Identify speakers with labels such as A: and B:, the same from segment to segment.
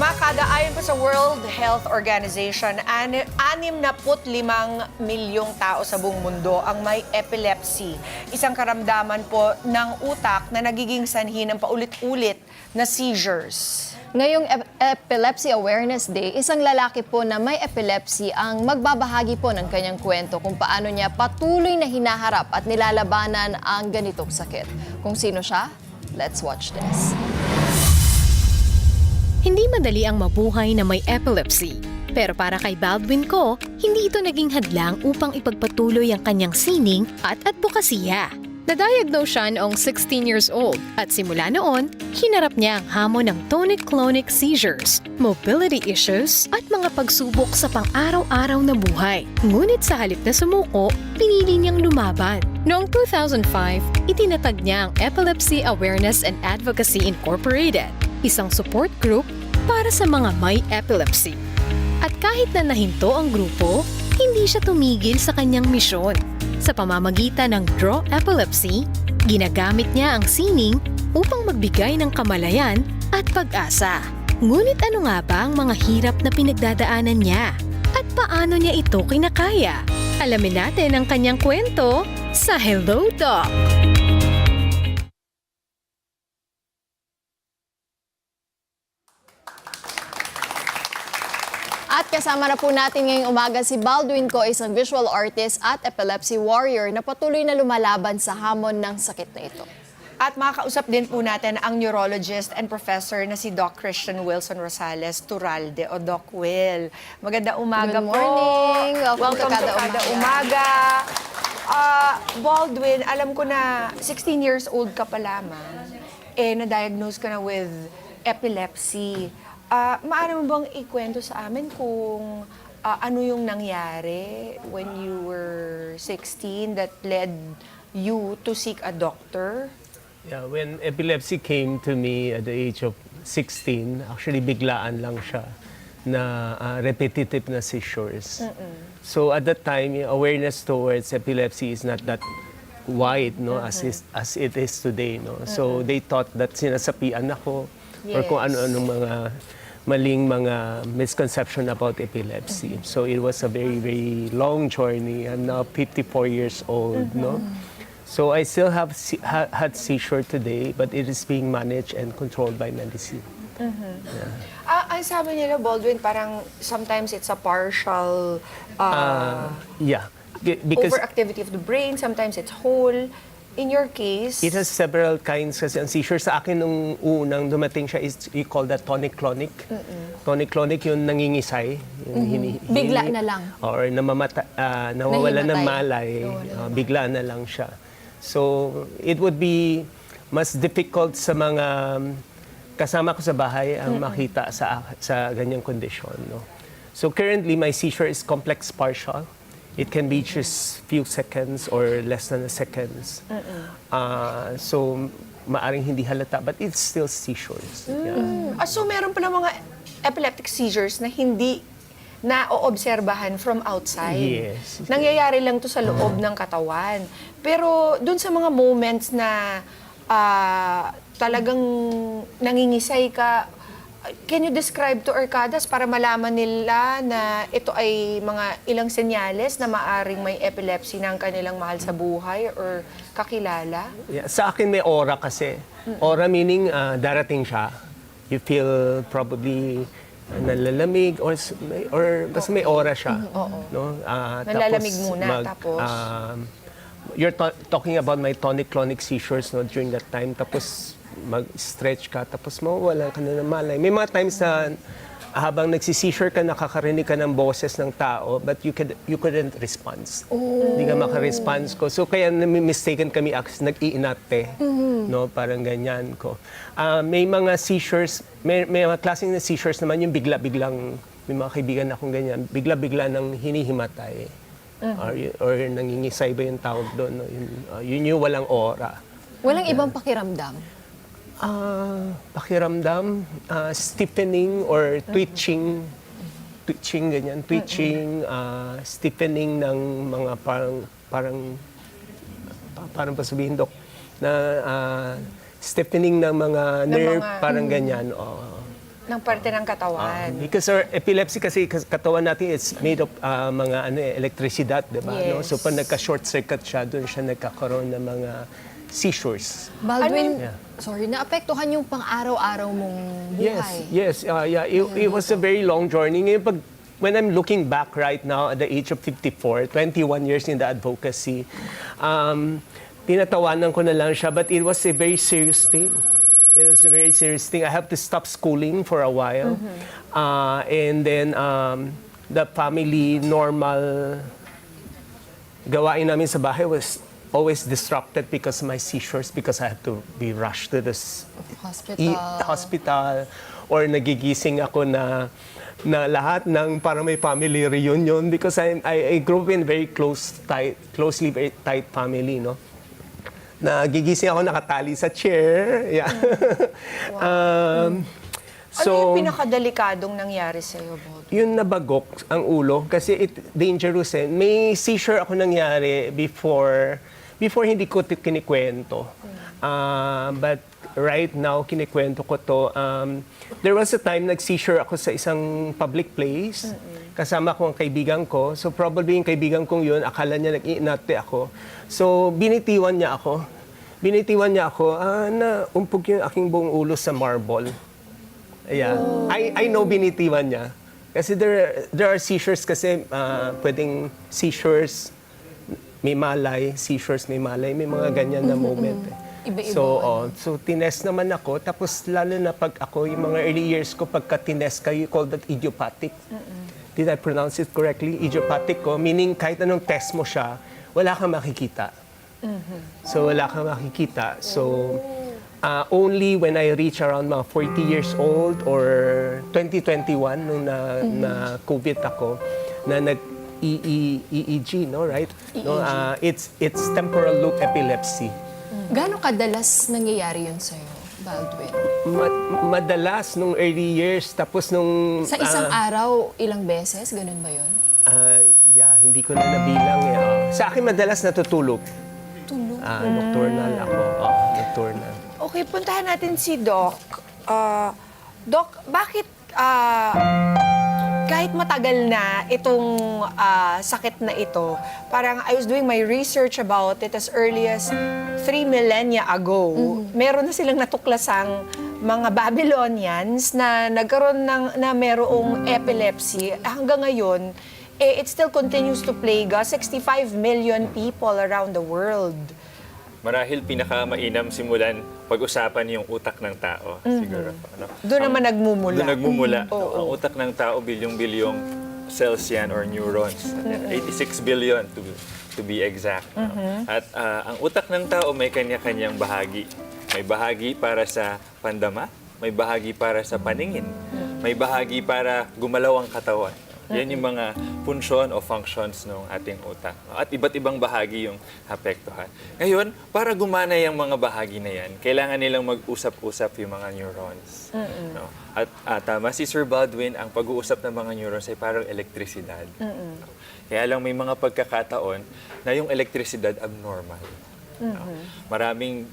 A: Makada, ayon po sa World Health Organization, 65 milyong tao sa buong mundo ang may epilepsy. Isang karamdaman po ng utak na nagiging sanhi ng paulit-ulit na seizures.
B: Ngayong Epilepsy Awareness Day, isang lalaki po na may epilepsy ang magbabahagi po ng kanyang kwento kung paano niya patuloy na hinaharap at nilalabanan ang ganitong sakit. Kung sino siya, let's watch this.
C: Hindi madali ang mabuhay na may epilepsy. Pero para kay Baldwin Ko, hindi ito naging hadlang upang ipagpatuloy ang kanyang sining at advokasya. Na-diagnose siya noong 16 years old at simula noon, hinarap niya ang hamon ng tonic-clonic seizures, mobility issues at mga pagsubok sa pang-araw-araw na buhay. Ngunit sa halip na sumuko, pinili niyang lumaban. Noong 2005, itinatag niya ang Epilepsy Awareness and Advocacy Incorporated, isang support group para sa mga may epilepsy. At kahit na nahinto ang grupo, hindi siya tumigil sa kanyang misyon. Sa pamamagitan ng Draw Epilepsy, ginagamit niya ang sining upang magbigay ng kamalayan at pag-asa. Ngunit ano nga ba ang mga hirap na pinagdadaanan niya? At paano niya ito kinakaya? Alamin natin ang kanyang kwento sa Hello Doc!
B: At kasama na po natin ngayong umaga si Baldwin Ko, isang visual artist at epilepsy warrior na patuloy na lumalaban sa hamon ng sakit na ito.
A: At makakausap din po natin ang neurologist and professor na si Doc Christian Wilson Rosales Turalde o Doc Will. Maganda umaga
B: Good morning.
A: po. Welcome to Kada Umaga. Baldwin, alam ko na 16 years old ka pa lamang. Na-diagnose ka na with epilepsy. Maaari mo bang ikwento sa amin kung ano yung nangyari when you were 16 that led you to seek a doctor?
D: Yeah, when epilepsy came to me at the age of 16, actually biglaan lang siya na repetitive na seizures. So at that time, awareness towards epilepsy is not that wide, no, as it is today, no. So they thought that sinasapian ako or kung ano-anong mga maling mga misconception about epilepsy. So it was a very, very long journey. I'm now 54 years old, no? So I still have had seizure today, but it is being managed and controlled by medicine.
A: Ang sabi nila, Baldwin, parang sometimes it's a partial
D: Yeah, because
A: overactivity of the brain, sometimes it's whole. In your case,
D: it has several kinds kasi ang seizure. Sa akin nung unang dumating siya is we call that tonic-clonic. Tonic-clonic yung nangingisay. Yung
B: Bigla na lang.
D: Or nawawala ng malay. Bigla na lang siya. So it would be mas difficult sa mga kasama ko sa bahay ang makita sa ganyang kondisyon. No? So currently my seizure is complex partial. It can be just few seconds or less than a seconds. So, maaring hindi halata, but it's still seizures. Yeah.
A: So meron pala mga epileptic seizures na hindi na-oobserbahan from outside.
D: Yes.
A: Nangyayari lang to sa loob ng katawan. Pero dun sa mga moments na talagang nangingisay ka, can you describe to Arcadas para malaman nila na ito ay mga ilang senyales na maaring may epilepsy ng kanilang mahal sa buhay or kakilala?
D: Yeah. Sa akin may aura kasi. Aura meaning darating siya. You feel probably nalalamig or basta may aura siya. No?
A: Nalalamig muna, tapos?
D: You're talking about my tonic-clonic seizures, no, during that time. Tapos mag-stretch ka, tapos mawawala ka na ng malay. May mga times na habang nagsi-seizure ka, nakakarinig ka ng boses ng tao, but you couldn't respond. Hindi ka makaresponse ko. So kaya mistaken kami as nag-iinate. No? Parang ganyan ko. May mga seizures, may mga klaseng na seizures naman yung bigla-biglang, may mga kaibigan akong ganyan, bigla-bigla nang hinihimatay. Or nangingisay ba yung tawag doon. No? Yun yung walang aura.
B: Walang ibang pakiramdam.
D: Pakiramdam, stiffening or twitching, ganyan, stiffening ng mga parang pa sabihin, Dok, na stiffening ng mga nerve, parang ganyan.
A: ng parte ng katawan.
D: Because our epilepsy kasi katawan natin it's made of mga elektrisidad, 'di ba? No?
A: Yes.
D: So pag nagka-short circuit siya, doon siya nagkakaroon ng mga seizures.
B: Baldwin,
D: Yeah.
B: sorry, naapektuhan yung pang-araw-araw mong buhay.
D: Yes. It was a very long journey. Ngayon, when I'm looking back right now at the age of 54, 21 years in the advocacy, tinatawanan ko na lang siya, but it was a very serious thing. It was a very serious thing. I have to stop schooling for a while. And then the family normal gawain namin sa bahay was always disrupted because of my seizures, because I have to be rushed to the
B: Hospital.
D: hospital, or nagigising ako na lahat ng para may family reunion, because I grew up in very closely very tight family, no? Nagigising ako nakatali sa chair. Yeah.
A: Ano
D: So,
A: yung pinakadelikadong nangyari sa'yo, Bob?
D: yun nabagok ang ulo kasi dangerous eh. May seizure ako nangyari before hindi ko kinikwento. But right now, kinikwento ko to. There was a time nag-seizure ako sa isang public place. Kasama ko ang kaibigan ko. So probably yung kaibigan kong yun, akala niya nag-iinate ako. So binitiwan niya ako. Na umpog yung aking buong ulo sa marble. Yeah. I know binitiwan niya. Kasi there are seizures kasi pwedeng seizures, may malay, seizures, may malay, may mga ganyan na moment.
B: Iba-iba.
D: So tinest naman ako, tapos lalo na pag ako, yung mga early years ko, pagka tinest ka, you call that idiopathic. Did I pronounce it correctly? Idiopathic ko, meaning kahit anong test mo siya, wala kang makikita. So wala kang makikita. So only when I reach around mga 40 years old or 2021 nung na COVID ako, na nag-EEG, no, right? No, it's temporal lobe epilepsy.
B: Gaano kadalas nangyayari yun sa'yo, Baldwin?
D: Madalas nung early years, tapos nung
B: Sa isang araw, ilang beses? Ganun ba yun?
D: hindi ko na nabilang eh. Sa akin madalas natutulog.
B: Tulog.
D: Nocturnal ako. Nocturnal.
A: Okay, puntahan natin si Doc. Doc, bakit kahit matagal na itong sakit na ito, parang I was doing my research about it as early as 3 millennia ago, meron na silang natuklasang mga Babylonians na nagkaroon na merong epilepsy. Hanggang ngayon, it still continues to plague 65 million people around the world.
E: Marahil pinakamainam simulan pag-usapan yung utak ng tao, siguro. Ano?
A: Doon naman nagmumula.
E: Doon nagmumula.
A: Oo.
E: Ang utak ng tao, bilyong-bilyong cells yan or neurons. 86 billion to be exact. No? At ang utak ng tao may kanya-kanyang bahagi. May bahagi para sa pandama, may bahagi para sa paningin, may bahagi para gumalaw ang katawan. Yan yung mga punsyon o functions ng ating utak. At iba't ibang bahagi yung apektuhan. Ngayon, para gumana yung mga bahagi na yan, kailangan nilang mag-usap-usap yung mga neurons. No? At tama si Sir Baldwin, ang pag-uusap ng mga neurons ay parang elektrisidad. Kaya lang may mga pagkakataon na yung elektrisidad abnormal. No?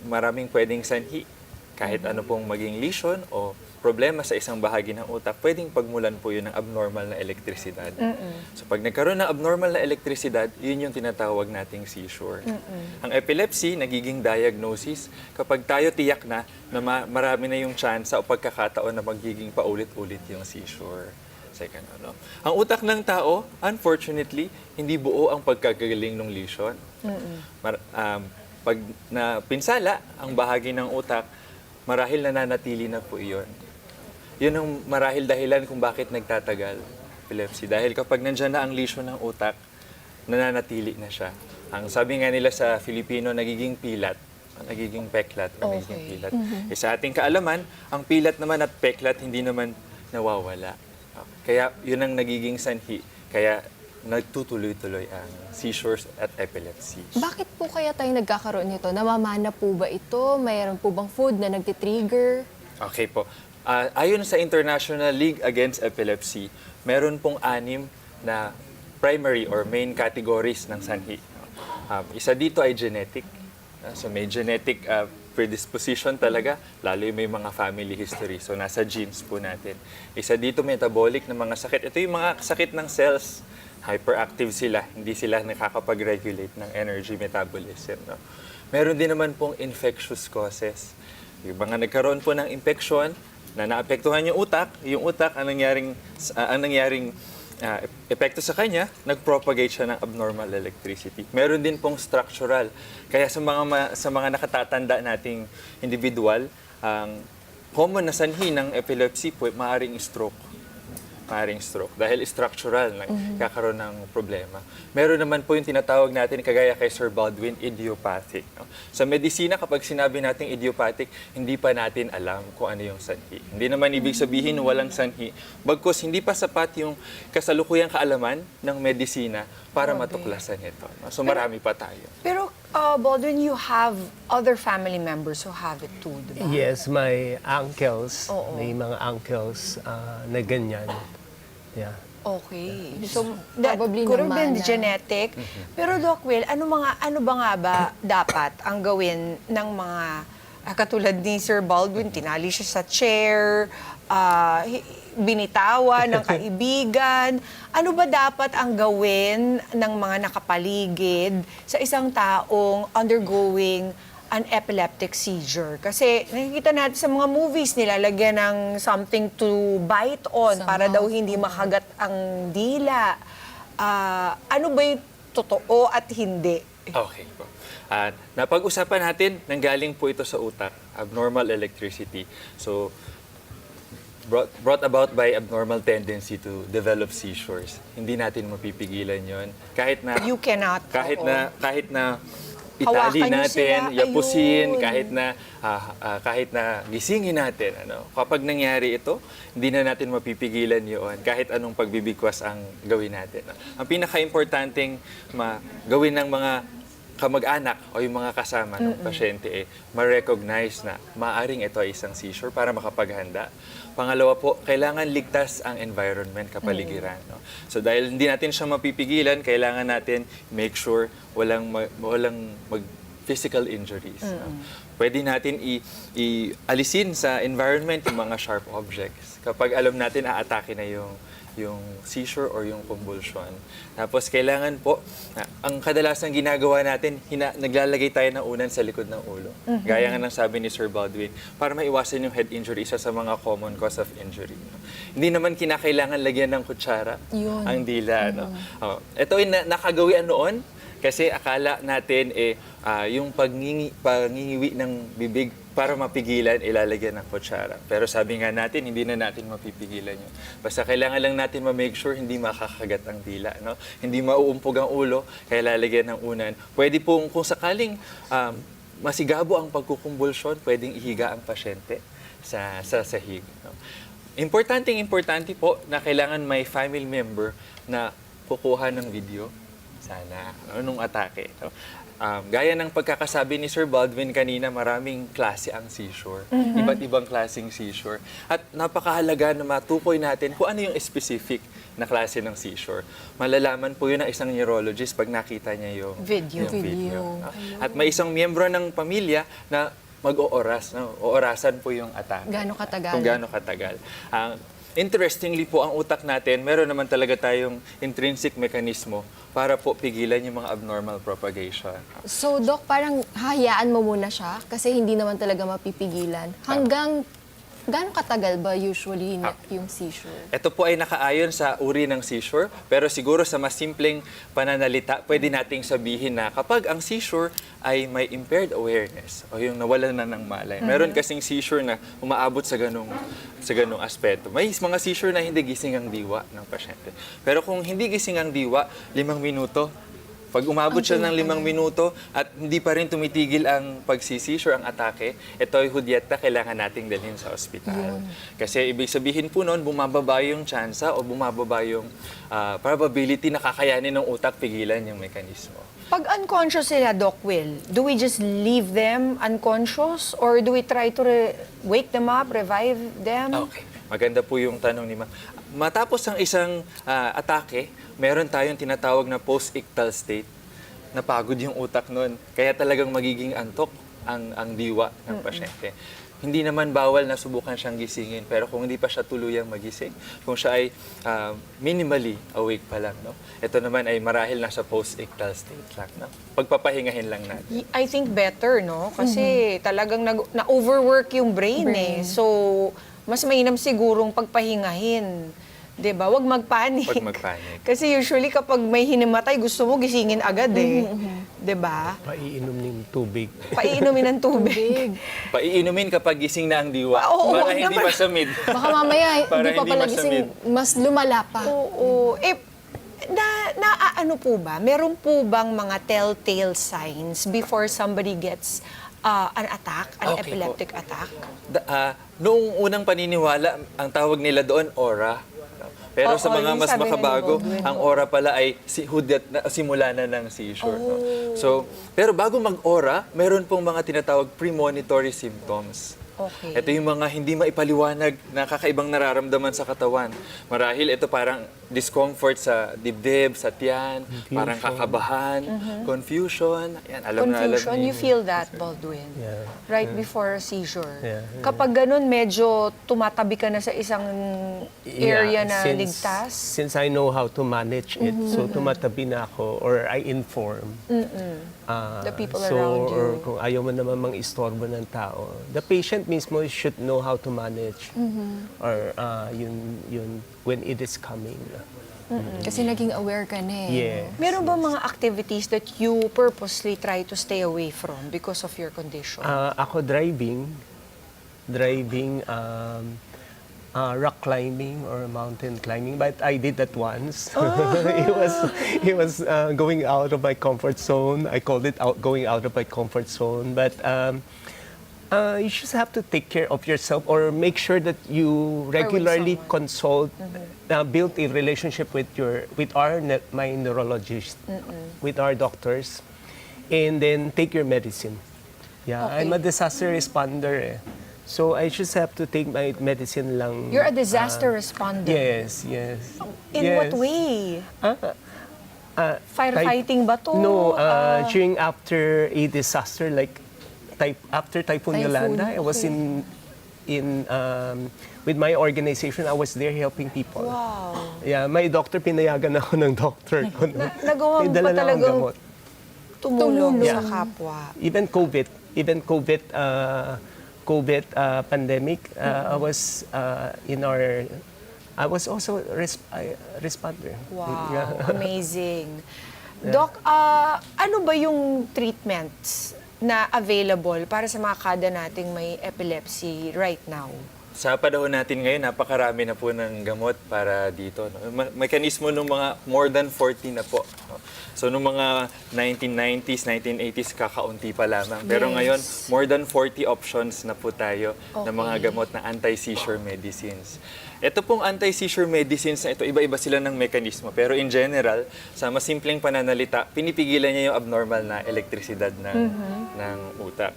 E: Maraming pwedeng sanhi. Kahit ano pong maging lesion o problema sa isang bahagi ng utak, pwedeng pagmulan po yun ng abnormal na elektrisidad. So pag nagkaroon ng abnormal na elektrisidad, yun yung tinatawag nating seizure. Ang epilepsy, nagiging diagnosis kapag tayo tiyak na marami na yung chance o pagkakataon na magiging paulit-ulit yung seizure. Second, ano? Ang utak ng tao, unfortunately, hindi buo ang pagkagaling ng lesion. Pag napinsala ang bahagi ng utak, marahil nananatili na po iyon. Yun ang marahil dahilan kung bakit nagtatagal epilepsy. Dahil kapag nandyan na ang lesion ng utak, nananatili na siya. Ang sabi nga nila sa Filipino, nagiging pilat, nagiging peklat, o nagiging pilat. Sa ating kaalaman, ang pilat naman at peklat hindi naman nawawala. Kaya yun ang nagiging sanhi. Kaya nagtutuloy-tuloy ang seizures at epilepsy.
B: Bakit po kaya tayo nagkakaroon nito? Namamana po ba ito? Mayroon po bang food na nagtitrigger?
E: Okay po. Ayon sa International League Against Epilepsy, meron pong 6 na primary or main categories ng sanhi. Isa dito ay genetic. So may genetic predisposition talaga, lalo yung may mga family history. So nasa genes po natin. Isa dito metabolic na mga sakit. Ito yung mga sakit ng cells. Hyperactive sila, hindi sila nakakapag-regulate ng energy metabolism. No? Meron din naman pong infectious causes. Yung mga nagkaroon po ng infection na naapektuhan yung utak ang nangyaring epekto sa kanya, nag-propagate siya ng abnormal electricity. Meron din pong structural. Kaya sa mga nakatatanda nating individual, ang common na sanhi ng epilepsy po, maaaring stroke. Dahil structural, kakaroon ng problema. Meron naman po yung tinatawag natin, kagaya kay Sir Baldwin, idiopathic. No? Sa medisina, kapag sinabi natin idiopathic, hindi pa natin alam kung ano yung sanhi. Hindi naman ibig sabihin walang sanhi, bagkus hindi pa sapat yung kasalukuyang kaalaman ng medisina para matuklasan ito. No? So marami pa tayo.
A: Pero, Baldwin, you have other family members who have it too, di ba?
D: Yes, my uncles,
A: Oo.
D: may mga uncles na ganyan. Yeah.
A: Okay. So, that
B: Probably
A: could have
B: naman
A: been
B: na-
A: genetic. Pero Doc Will, ano ba nga ba dapat ang gawin ng mga katulad ni Sir Baldwin, tinali siya sa chair, binitawan ng kaibigan. Ano ba dapat ang gawin ng mga nakapaligid sa isang taong undergoing an epileptic seizure? Kasi nakikita natin sa mga movies, nilalagyan ng something to bite on para daw hindi makagat ang dila. Ano ba yung totoo at hindi?
E: Okay po. Napag-usapan natin, nanggaling po ito sa utak, abnormal electricity. So, brought about by abnormal tendency to develop seizures. Hindi natin mapipigilan yon. Kahit na
A: You cannot.
E: kahit
A: Oo.
E: na
A: Hawakan
E: itali
A: niyo
E: natin,
A: sila,
E: yapusin,
A: ayun.
E: kahit na gisingin natin, kapag nangyari ito, hindi na natin mapipigilan yun, kahit anong pagbibigwas ang gawin natin. Ang pinaka-importanting gawin ng mga kamag-anak o yung mga kasama ng pasyente ma-recognize na maaring ito ay isang seizure para makapaghanda. Pangalawa po, kailangan ligtas ang environment, kapaligiran. No? So dahil hindi natin siya mapipigilan, kailangan natin make sure walang physical injuries. No? Pwede natin alisin sa environment yung mga sharp objects. Kapag alam natin aatake na yung seizure or yung convulsion. Tapos kailangan po, ang kadalasang ginagawa natin, naglalagay tayo ng unan sa likod ng ulo. Gaya nga ng sabi ni Sir Baldwin, para maiwasan yung head injury, isa sa mga common cause of injury. No? Hindi naman kinakailangan lagyan ng kutsara ang dila. No? Ito ay nakagawian noon, kasi akala natin yung pangingiwi ng bibig para mapigilan, ilalagyan ng kutsara. Pero sabi nga natin, hindi na natin mapipigilan yun. Basta kailangan lang natin ma-make sure hindi makakagat ang dila. No? Hindi mauumpog ang ulo, kaya lalagyan ng unan. Pwede pong, kung sakaling masigabo ang pagkukumbulsyon, pwedeng ihiga ang pasyente sa sahig. No? Importante po na kailangan may family member na kukuha ng video sana nung atake. No? Gaya ng pagkakasabi ni Sir Baldwin kanina, maraming klase ang seizure. Iba't ibang klaseng seizure. At napakahalaga na matukoy natin kung ano yung specific na klase ng seizure. Malalaman po yun ng isang neurologist pag nakita niya yung
A: Video.
E: video. No? At may isang miyembro ng pamilya na mag-ooras. No? Oorasan po yung atake.
B: Gaano katagal?
E: Kung gaano katagal. Interestingly po, ang utak natin, meron naman talaga tayong intrinsic mekanismo para po pigilan yung mga abnormal propagation.
B: So, Doc, parang hayaan mo muna siya kasi hindi naman talaga mapipigilan. Hanggang gaano katagal ba usually yung seizure?
E: Ito po ay nakaayon sa uri ng seizure, pero siguro sa mas simpleng pananalita, pwede nating sabihin na kapag ang seizure ay may impaired awareness o yung nawalan na ng malay. Meron kasing seizure na umaabot sa ganung aspeto. May mga seizure na hindi gising ang diwa ng pasyente. Pero kung hindi gising ang diwa, 5 minuto, pag umabot siya ng 5 minuto at hindi pa rin tumitigil ang pagsisisure, ang atake, ito ay hudyata, kailangan nating dalhin sa ospital. Kasi ibig sabihin po noon, bumababa yung tsansa o bumababa yung probability na kakayanin ng utak pigilan yung mekanismo.
A: Pag unconscious sila, Doc Will, do we just leave them unconscious or do we try to wake them up, revive them?
E: Okay. Maganda po yung tanong ni Ma'am. Matapos ang isang atake, meron tayong tinatawag na post-ictal state. Napagod yung utak nun. Kaya talagang magiging antok ang diwa ng pasyente. Hindi naman bawal na subukan siyang gisingin, pero kung hindi pa siya tuluyang magising, kung siya ay minimally awake pa lang, no? Ito naman ay marahil nasa post-ictal state lang, no? Pagpapahingahin lang natin.
A: I think better, no? Kasi talagang na-overwork yung brain eh. So, mas mainam sigurong pagpahingahin. 'Di ba? Huwag magpanik.
E: Huwag magpanik.
A: Kasi usually kapag may hinimatay, gusto mo gisingin agad eh. 'Di ba?
D: Paiinom ng tubig.
A: Paiinumin ng tubig.
E: Paiinumin kapag gising na ang diwa,
A: Oo,
E: para
A: wag
E: hindi
A: naman.
E: masamid.
B: Baka mamaya,
E: Para
B: hindi pa
E: hindi
B: pala
E: masamid.
B: gising, mas lumala pa.
A: Oo. Ano po ba? Meron po bang mga telltale signs before somebody gets an attack, an
E: Okay
A: epileptic attack?
E: Noong unang paniniwala, ang tawag nila doon, aura. Pero
A: Oo,
E: sa mga
A: yung
E: mas
A: sabi nga ni
E: makabago,
A: Baldwin,
E: ang aura pala ay simula na ng seizure. No? So, pero bago mag-aura, meron pong mga tinatawag premonitory symptoms.
A: Okay.
E: Ito yung mga hindi maipaliwanag na kakaibang nararamdaman sa katawan. Marahil ito parang discomfort sa dibdib, sa tiyan, parang kakabahan, confusion. Ayan, alam na alam
A: Confusion, you feel that, Baldwin?
D: Yeah.
A: Right before a seizure.
D: Yeah.
A: Kapag ganun, medyo tumatabi ka na sa isang area na
D: since-
A: ligtas.
D: Since I know how to manage it, so tumatabi na ako or I inform.
A: The people
D: so,
A: around you.
D: Or kung ayaw mo naman mang-istorbo ng tao, the patient mismo should know how to manage or yun when it is coming.
B: Kasi naging aware ka na eh.
D: Yeah.
A: Meron ba mga activities that you purposely try to stay away from because of your condition?
D: Ako driving, rock climbing or mountain climbing, but I did that once. It was going out of my comfort zone. I called it going out of my comfort zone, but you just have to take care of yourself or make sure that you regularly consult, build a relationship with my neurologist, with our doctors, and then take your medicine. Yeah, I'm a disaster responder. Eh. So I just have to take my medicine lang.
A: You're a disaster responder.
D: Yes.
A: In
D: yes.
A: what way? Firefighting ba to?
D: No, during after a disaster like after Typhoon Yolanda, I was in with my organization. I was there helping people.
A: Wow.
D: Yeah, my doctor pinayagan ako ng doctor ko. No?
A: Nagawa mo
D: May dala
A: pa
D: lang akong
A: talagang
D: gamot.
A: tumulong
D: Yeah.
A: sa kapwa.
D: Even COVID pandemic, I was I was also responder.
A: Wow,
D: Yeah.
A: amazing. Doc, ano ba yung treatments na available para sa mga kada nating may epilepsy right now?
E: Sa panahon natin ngayon, napakarami na po ng gamot para dito. No? Mekanismo ng mga more than 40 na po. No? So, nung mga 1990s, 1980s, kakaunti pa lamang. Pero
A: Yes.
E: ngayon, more than 40 options na po tayo ng mga gamot na anti-seizure medicines. Ito pong anti-seizure medicines na ito, iba-iba sila ng mekanismo. Pero in general, sa mas simpleng pananalita, pinipigilan niya yung abnormal na elektrisidad ng utak.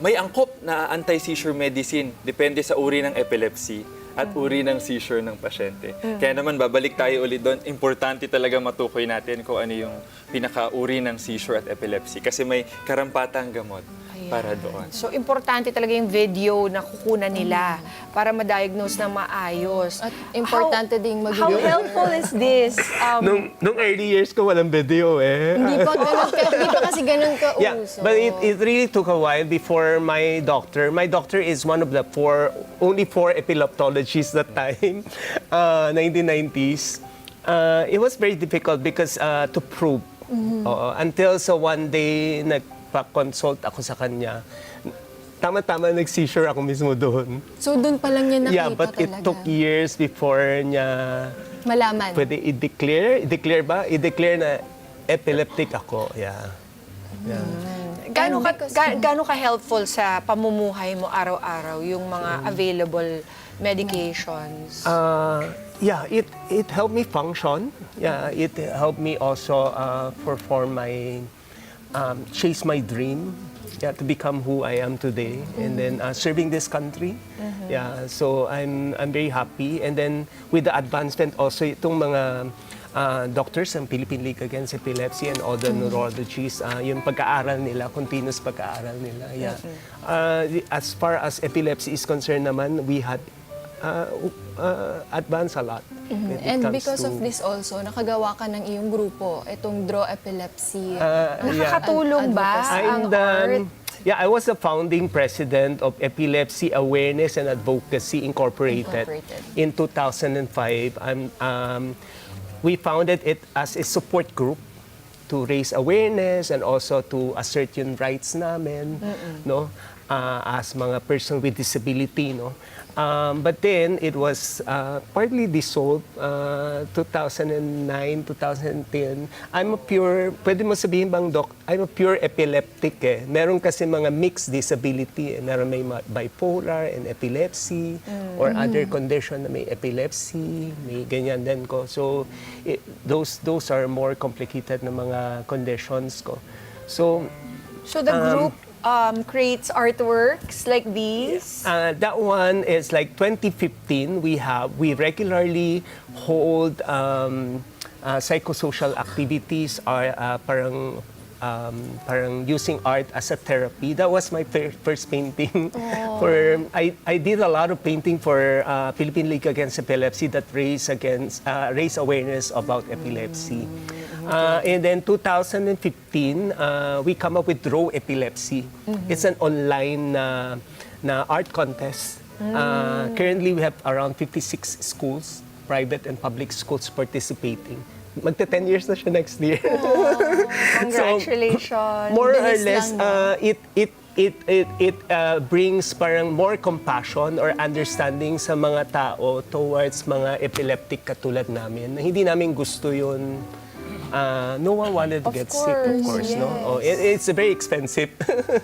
E: May angkop na anti-seizure medicine, depende sa uri ng epilepsy at uri ng seizure ng pasyente. Kaya naman, babalik tayo ulit doon. Importante talaga matukoy natin kung ano yung pinaka-uri ng seizure at epilepsy. Kasi may karampatang gamot para doon.
A: So, importante talaga yung video na kukunan nila para ma-diagnose na maayos.
B: At importante ding
A: How helpful is this?
D: Nung early years ko, walang video eh.
B: Hindi pa kasi ganun ka
D: Yeah,
B: uso.
D: but it really took a while before my doctor is one of the only four epileptologists that time, 1990s. It was very difficult because to prove. Until one day, nagpa-consult ako sa kanya. Tama-tama nag-seizure ako mismo doon.
B: So doon pa lang niya nakita
D: Yeah, but it
B: talaga.
D: took years before niya
B: Malaman.
D: pwede i-declare na epileptic ako. Yeah.
A: Gaano ka helpful sa pamumuhay mo araw-araw yung mga available medications?
D: Yeah, it helped me function. Yeah, it helped me also perform chase my dream. Yeah, to become who I am today, and then serving this country. Yeah, so I'm very happy. And then with the advancement also itong mga doctors ng Philippine League Against Epilepsy and all the neurologists, yung pag-aaral nila, continuous pag-aaral nila. Yeah. As far as epilepsy is concerned naman, we had advanced a lot. when it
B: And
D: comes
B: because
D: to-
B: of this also, nakagawa ka ng iyong grupo, itong Draw Epilepsy.
A: Nakakatulong ba ang art?
D: Yeah, I was the founding president of Epilepsy Awareness and Advocacy Incorporated. In 2005. We founded it as a support group to raise awareness and also to assert yung rights namin, no? As mga person with disability, no? But then it was partly dissolved 2009, 2010. Pwede mo sabihin bang, Doc, I'm a pure epileptic eh. Meron kasi mga mixed disability. Meron may bipolar and epilepsy or other condition na may epilepsy, may ganyan din ko. So those are more complicated na mga conditions ko. So
A: So the group creates artworks like these?
D: that one is like 2015. We regularly hold psychosocial activities, parang using art as a therapy. That was my first painting. I did a lot of painting for Philippine League Against Epilepsy that raise awareness about epilepsy. And then 2015, we come up with Draw Epilepsy. It's an online na art contest. Currently, we have around 56 schools, private and public schools participating. Magta 10 years na siya next year.
A: Congratulations.
D: More or
B: Bilis
D: less,
B: lang,
D: it brings parang more compassion or understanding sa mga tao towards mga epileptic katulad namin. Hindi namin gusto yun. No one wanted to get sick, of course, no? Oh, it's very expensive,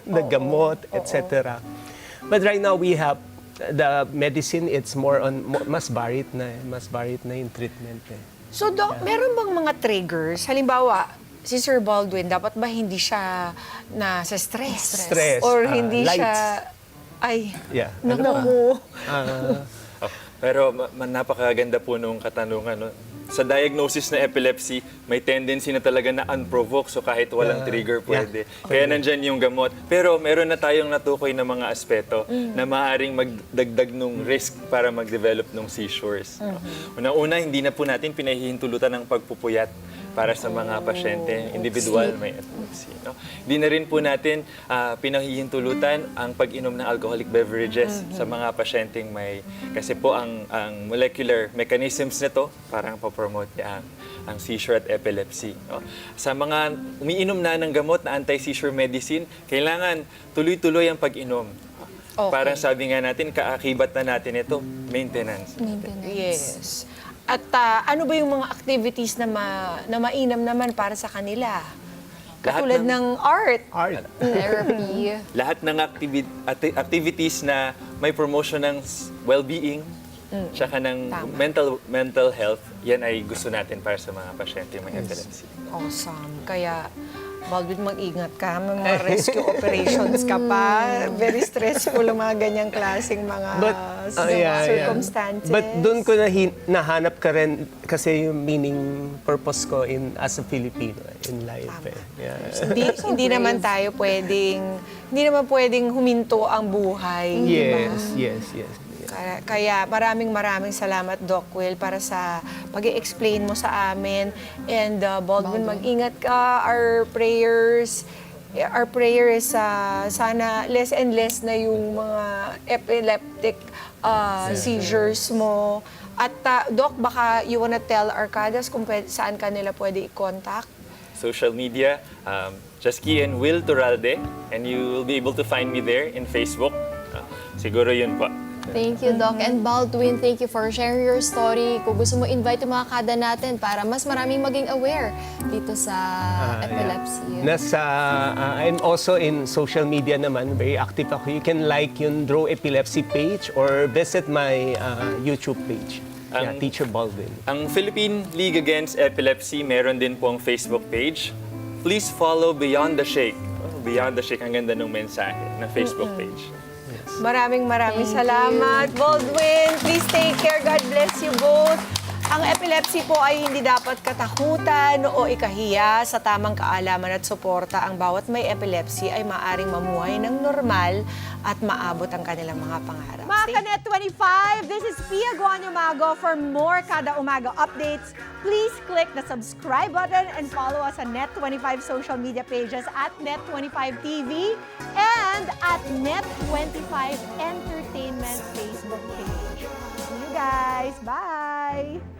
D: the gamot, etc. But right now we have the medicine. It's more on mas varied na yung treatment. Eh.
A: So, Doc, meron bang mga triggers? Halimbawa, si Sir Baldwin, dapat ba hindi siya sa stress?
D: Stress,
A: Or hindi
D: lights.
A: siya... Ay,
D: Yeah.
A: naku.
E: Pero napakaganda po nung katanungan. No? Sa diagnosis na epilepsy, may tendency na talaga na unprovoked. So kahit walang trigger, pwede. Kaya nandyan yung gamot. Pero meron na tayong natukoy na mga aspeto na maaaring magdagdag nung risk para mag-develop ng seizures. Unang-una, hindi na po natin pinahihintulutan ng pagpupuyat para sa mga pasyente, individual may epilepsy. No? Hindi na rin po natin pinahihintulutan ang pag-inom ng alcoholic beverages sa mga pasyenteng may... Kasi po ang molecular mechanisms nito parang papromote niya ang seizure at epilepsy. No? Sa mga umiinom na ng gamot na anti-seizure medicine, kailangan tuloy-tuloy ang pag-inom.
A: Okay.
E: Parang sabi nga natin, kaakibat na natin ito, maintenance.
A: Yes. At ano ba yung mga activities na mainam naman para sa kanila? Katulad ng art.
D: Art.
B: Therapy.
E: Lahat ng activities na may promotion ng well-being, tsaka ng mental health, yan ay gusto natin para sa mga pasyente may epilepsy.
A: Awesome. Kaya, Baldwin, mag-ingat ka. May mga rescue operations ka pa. Very stressful ang mga ganyang klaseng mga circumstances.
D: But doon ko nahanap ka rin kasi yung meaning, purpose ko as a Filipino in life. Eh. Yeah.
A: Hindi naman pwedeng huminto ang buhay. di ba?
D: Yes.
A: Kaya maraming salamat, Doc Will, para sa pag-i-explain mo sa amin. And Baldwin, mag-ingat ka. Our prayer is sana less and less na yung mga epileptic seizures mo. At Doc, baka you wanna tell Arcadas kung saan ka nila pwede i-contact?
E: Social media, just key in Will Turalde and you will be able to find me there in Facebook. Siguro yun po.
B: Thank you, Doc. And Baldwin, thank you for sharing your story. Kung gusto mo invite yung mga kada natin para mas maraming maging aware dito sa epilepsy.
D: I'm also in social media naman, very active ako. You can like yung Draw Epilepsy page or visit my YouTube page. Teacher Baldwin.
E: Ang Philippine League Against Epilepsy, meron din pong Facebook page. Please follow Beyond the Shake. Beyond the Shake, ang ganda ng mensahe ng Facebook page.
A: Maraming salamat. Baldwin, please take care. God bless you both. Ang epilepsy po ay hindi dapat katakutan o ikahiya. Sa tamang kaalaman at suporta, ang bawat may epilepsy ay maaring mamuhay ng normal at maabot ang kanilang mga pangarap.
F: Mga Kanet 25, this is Pia Guanyamago. For more Kada Umaga updates, please click the subscribe button and follow us on Net25 social media pages at Net25 TV and at Net25 Entertainment Facebook page. See you guys. Bye!